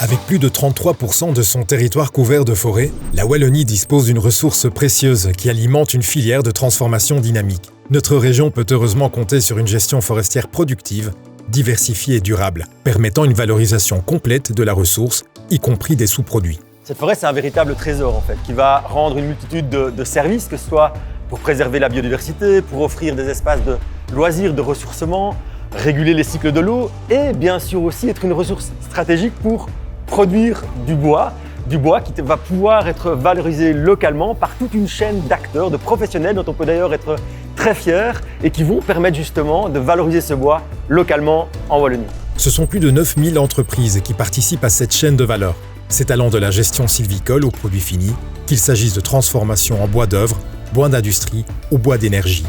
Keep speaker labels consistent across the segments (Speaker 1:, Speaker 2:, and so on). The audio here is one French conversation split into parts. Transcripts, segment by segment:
Speaker 1: Avec plus de 33% de son territoire couvert de forêts, la Wallonie dispose d'une ressource précieuse qui alimente une filière de transformation dynamique. Notre région peut heureusement compter sur une gestion forestière productive, diversifiée et durable, permettant une valorisation complète de la ressource, y compris des sous-produits.
Speaker 2: Cette forêt, c'est un véritable trésor en fait, qui va rendre une multitude de services, que ce soit pour préserver la biodiversité, pour offrir des espaces de loisirs, de ressourcement, réguler les cycles de l'eau et bien sûr aussi être une ressource stratégique pour produire du bois qui va pouvoir être valorisé localement par toute une chaîne d'acteurs, de professionnels dont on peut d'ailleurs être très fier et qui vont permettre justement de valoriser ce bois localement en Wallonie.
Speaker 1: Ce sont plus de 9000 entreprises qui participent à cette chaîne de valeur, s'étalant de la gestion sylvicole aux produits finis, qu'il s'agisse de transformation en bois d'œuvre, bois d'industrie ou bois d'énergie.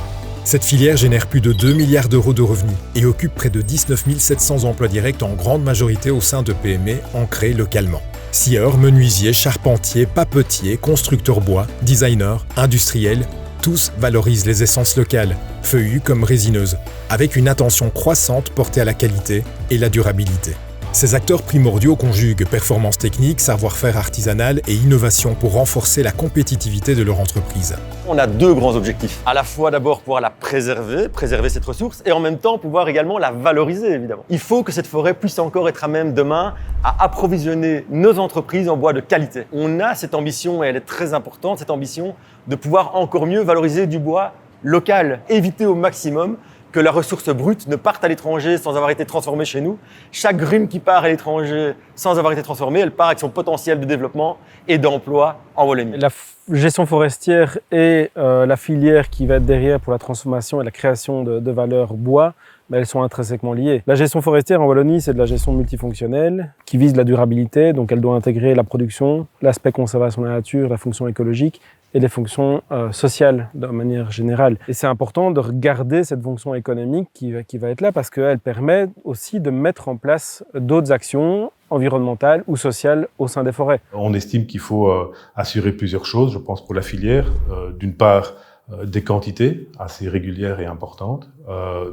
Speaker 1: Cette filière génère plus de 2 milliards d'euros de revenus et occupe près de 19 700 emplois directs en grande majorité au sein de PME ancrées localement. Scieurs, menuisiers, charpentiers, papetiers, constructeurs bois, designers, industriels, tous valorisent les essences locales, feuillues comme résineuses, avec une attention croissante portée à la qualité et la durabilité. Ces acteurs primordiaux conjuguent performance technique, savoir-faire artisanal et innovation pour renforcer la compétitivité de leur entreprise.
Speaker 2: On a deux grands objectifs. À la fois d'abord pouvoir la préserver cette ressource et en même temps pouvoir également la valoriser évidemment. Il faut que cette forêt puisse encore être à même demain à approvisionner nos entreprises en bois de qualité. On a cette ambition et elle est très importante, cette ambition de pouvoir encore mieux valoriser du bois local, éviter au maximum que la ressource brute ne parte à l'étranger sans avoir été transformée chez nous. Chaque grume qui part à l'étranger sans avoir été transformée, elle part avec son potentiel de développement et d'emploi en Wallonie.
Speaker 3: La gestion forestière et la filière qui va être derrière pour la transformation et la création de valeur bois, elles sont intrinsèquement liées. La gestion forestière en Wallonie, c'est de la gestion multifonctionnelle qui vise la durabilité, donc elle doit intégrer la production, l'aspect conservation de la nature, la fonction écologique et les fonctions sociales de manière générale. Et c'est important de regarder cette fonction économique qui va être là parce qu'elle permet aussi de mettre en place d'autres actions environnementales ou sociales au sein des forêts.
Speaker 4: On estime qu'il faut assurer plusieurs choses, je pense, pour la filière. D'une part, des quantités assez régulières et importantes.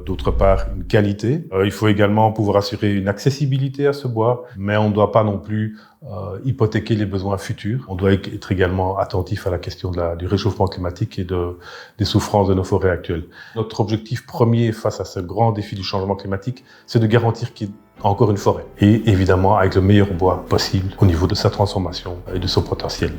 Speaker 4: D'autre part, une qualité. Il faut également pouvoir assurer une accessibilité à ce bois, mais on ne doit pas non plus hypothéquer les besoins futurs. On doit être également attentif à la question du réchauffement climatique et des souffrances de nos forêts actuelles. Notre objectif premier face à ce grand défi du changement climatique, c'est de garantir qu'il y ait encore une forêt. Et évidemment, avec le meilleur bois possible au niveau de sa transformation et de son potentiel.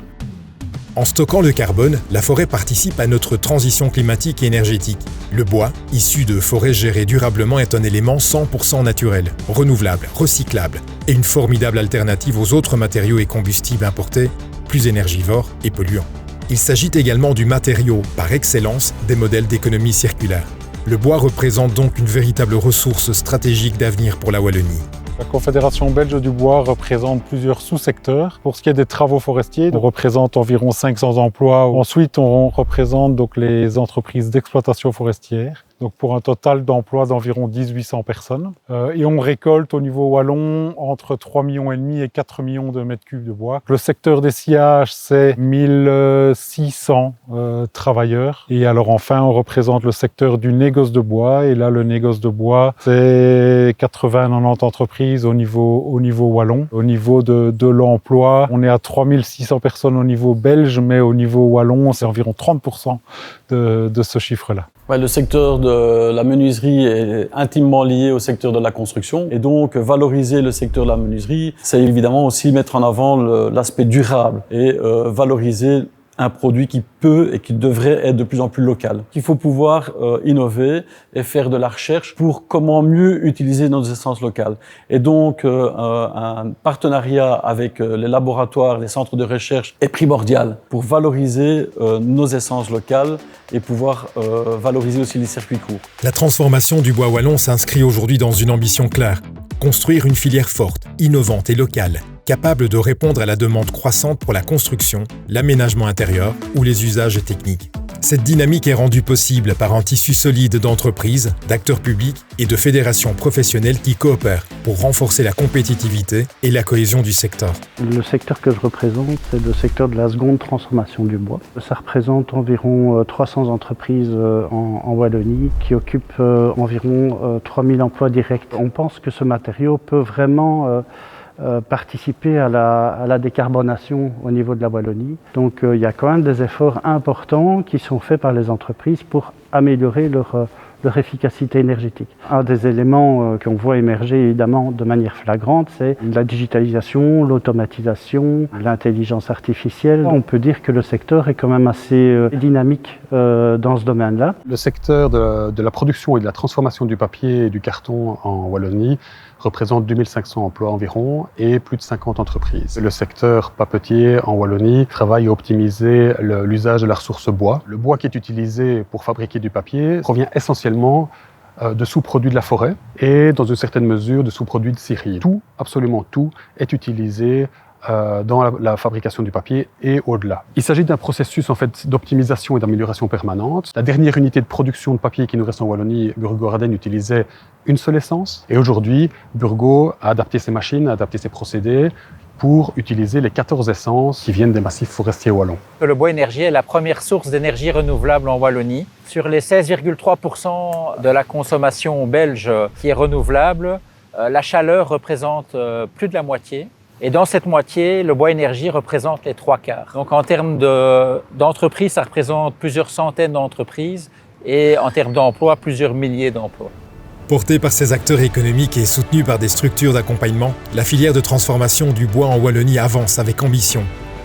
Speaker 1: En stockant le carbone, la forêt participe à notre transition climatique et énergétique. Le bois, issu de forêts gérées durablement, est un élément 100% naturel, renouvelable, recyclable et une formidable alternative aux autres matériaux et combustibles importés, plus énergivores et polluants. Il s'agit également du matériau, par excellence, des modèles d'économie circulaire. Le bois représente donc une véritable ressource stratégique d'avenir pour la Wallonie.
Speaker 5: La Confédération belge du bois représente plusieurs sous-secteurs. Pour ce qui est des travaux forestiers, on représente environ 500 emplois. Ensuite, on représente donc les entreprises d'exploitation forestière. Donc pour un total d'emplois d'environ 1800 personnes. Et on récolte au niveau wallon entre 3,5 millions et 4 millions de mètres cubes de bois. Le secteur des sciages, c'est 1600 travailleurs. Et alors enfin, on représente le secteur du négoce de bois. Et là, le négoce de bois, c'est 80-90 entreprises au niveau wallon. Au niveau de l'emploi, on est à 3600 personnes au niveau belge, mais au niveau wallon, c'est environ 30% de ce chiffre-là.
Speaker 6: Ouais, le secteur de la menuiserie est intimement lié au secteur de la construction et donc valoriser le secteur de la menuiserie, c'est évidemment aussi mettre en avant l'aspect durable et valoriser un produit qui peut et qui devrait être de plus en plus local. Il faut pouvoir innover et faire de la recherche pour comment mieux utiliser nos essences locales. Et donc, un partenariat avec les laboratoires, les centres de recherche est primordial pour valoriser nos essences locales et pouvoir valoriser aussi les circuits courts.
Speaker 1: La transformation du bois wallon s'inscrit aujourd'hui dans une ambition claire. Construire une filière forte, innovante et locale, capable de répondre à la demande croissante pour la construction, l'aménagement intérieur ou les usages techniques. Cette dynamique est rendue possible par un tissu solide d'entreprises, d'acteurs publics et de fédérations professionnelles qui coopèrent pour renforcer la compétitivité et la cohésion du secteur.
Speaker 7: Le secteur que je représente, c'est le secteur de la seconde transformation du bois. Ça représente environ 300 entreprises en Wallonie qui occupent environ 3000 emplois directs. On pense que ce matériau peut vraiment participer à la décarbonation au niveau de la Wallonie. Donc il y a quand même des efforts importants qui sont faits par les entreprises pour améliorer leur efficacité énergétique. Un des éléments qu'on voit émerger évidemment de manière flagrante, c'est la digitalisation, l'automatisation, l'intelligence artificielle. On peut dire que le secteur est quand même assez dynamique dans ce domaine-là.
Speaker 8: Le secteur de la production et de la transformation du papier et du carton en Wallonie représente 2500 emplois environ et plus de 50 entreprises. Le secteur papetier en Wallonie travaille à optimiser l'usage de la ressource bois. Le bois qui est utilisé pour fabriquer du papier provient essentiellement de sous-produits de la forêt et dans une certaine mesure de sous-produits de scierie. Tout, absolument tout, est utilisé dans la fabrication du papier et au-delà. Il s'agit d'un processus en fait d'optimisation et d'amélioration permanente. La dernière unité de production de papier qui nous reste en Wallonie, Burgo-Ardenne, utilisait une seule essence. Et aujourd'hui, Burgo a adapté ses machines, a adapté ses procédés pour utiliser les 14 essences qui viennent des massifs forestiers wallons.
Speaker 9: Le bois énergie est la première source d'énergie renouvelable en Wallonie. Sur les 16,3% de la consommation belge qui est renouvelable, la chaleur représente plus de la moitié. Et dans cette moitié, le bois énergie représente les 3/4. Donc en termes d'entreprises, ça représente plusieurs centaines d'entreprises et en termes d'emplois, plusieurs milliers d'emplois.
Speaker 1: Portée par ces acteurs économiques et soutenue par des structures d'accompagnement, la filière de transformation du bois en Wallonie avance avec ambition.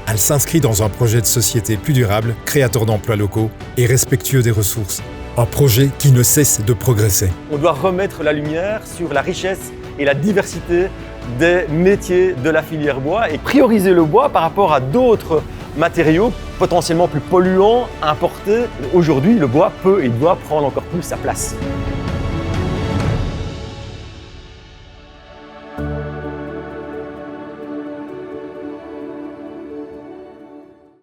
Speaker 1: Elle s'inscrit dans un projet de société plus durable, créateur d'emplois locaux et respectueux des ressources. Un projet qui ne cesse de progresser.
Speaker 2: On doit remettre la lumière sur la richesse et la diversité des métiers de la filière bois et prioriser le bois par rapport à d'autres matériaux potentiellement plus polluants, importés. Aujourd'hui, le bois peut et doit prendre encore plus sa place.